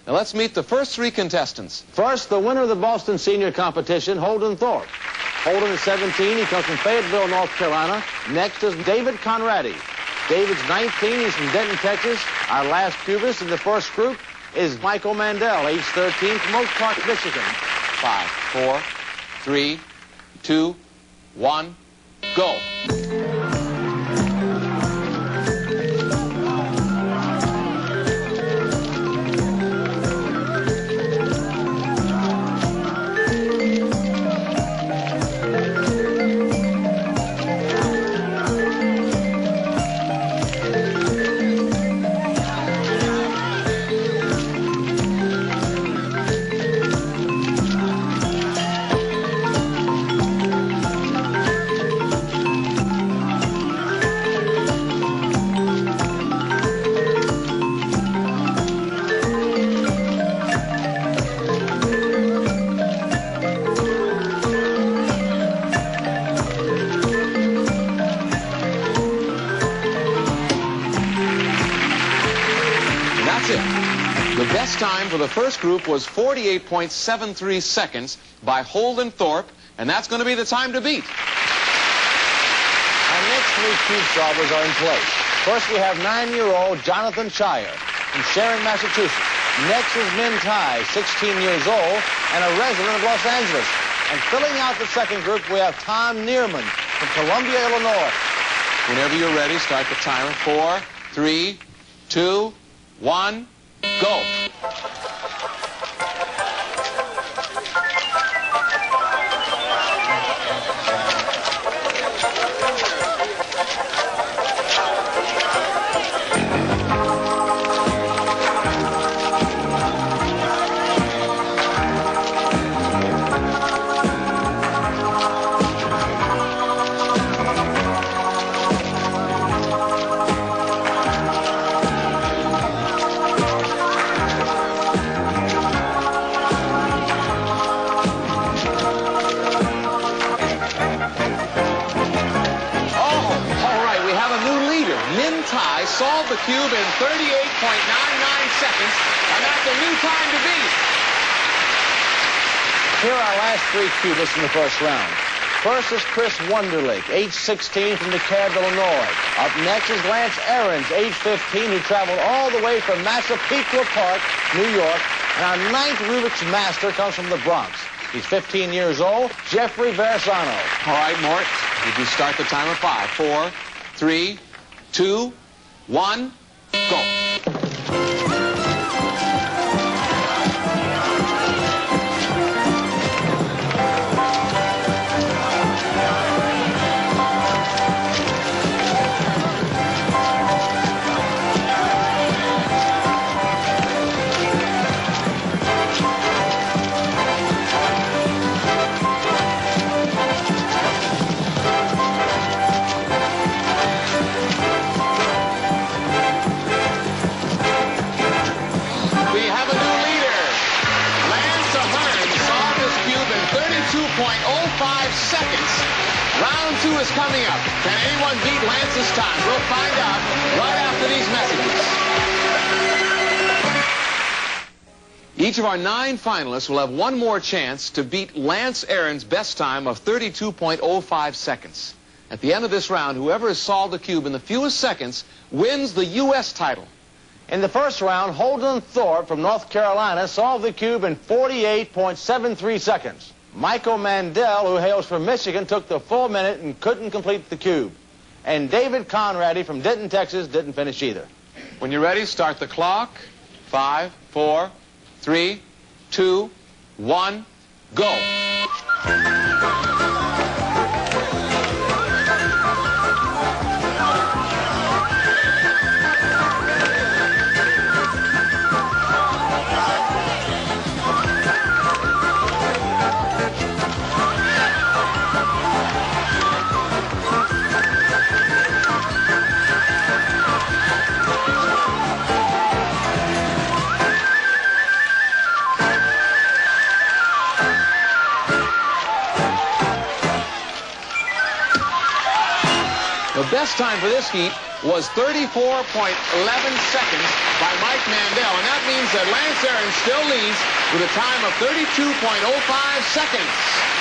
Now let's meet the first three contestants. First, the winner of the Boston Senior Competition, Holden Thorp. Holden is 17. He comes from Fayetteville, North Carolina. Next is David Conradi. David's 19. He's from Denton, Texas. Our last cubist in the first group is Michael Mandel, age 13, from Oak Park, Michigan. 5, 4, 3, 2, 1, go. The best time for the first group was 48.73 seconds by Holden Thorp, and that's going to be the time to beat. Our next three cube solvers are in place. First, we have 9-year-old Jonathan Shire from Sharon, Massachusetts. Next is Min Tai, 16 years old, and a resident of Los Angeles. And filling out the second group, we have Tom Neerman from Columbia, Illinois. Whenever you're ready, start the timer. 4, 3, 2, 1, go. Solved the cube in 38.99 seconds, and that's a new time to beat. Here are our last three cubists in the first round. First is Chris Wunderlich, age 16, from DeKalb, Illinois. Up next is Lance Ahrens, age 15, who traveled all the way from Massapequa Park, New York. And our 9th Rubik's master comes from the Bronx. He's 15 years old, Jeffrey Versano. All right, Mort, would you start the timer? 5, 4, 3, 2, 1, go. Seconds. Round 2 is coming up. Can anyone beat Lance's time? We'll find out right after these messages. Each of our 9 finalists will have one more chance to beat Lance Ahrens' best time of 32.05 seconds. At the end of this round, whoever has solved the cube in the fewest seconds wins the U.S. title. In the first round, Holden Thorp from North Carolina solved the cube in 48.73 seconds. Michael Mandel, who hails from Michigan, took the full minute and couldn't complete the cube. And David Conradi from Denton, Texas, didn't finish either. When you're ready, start the clock. 5, 4, 3, 2, 1, go. best time for this heat was 34.11 seconds by Mike Mandel. And that means that Lance Ahrens still leads with a time of 32.05 seconds.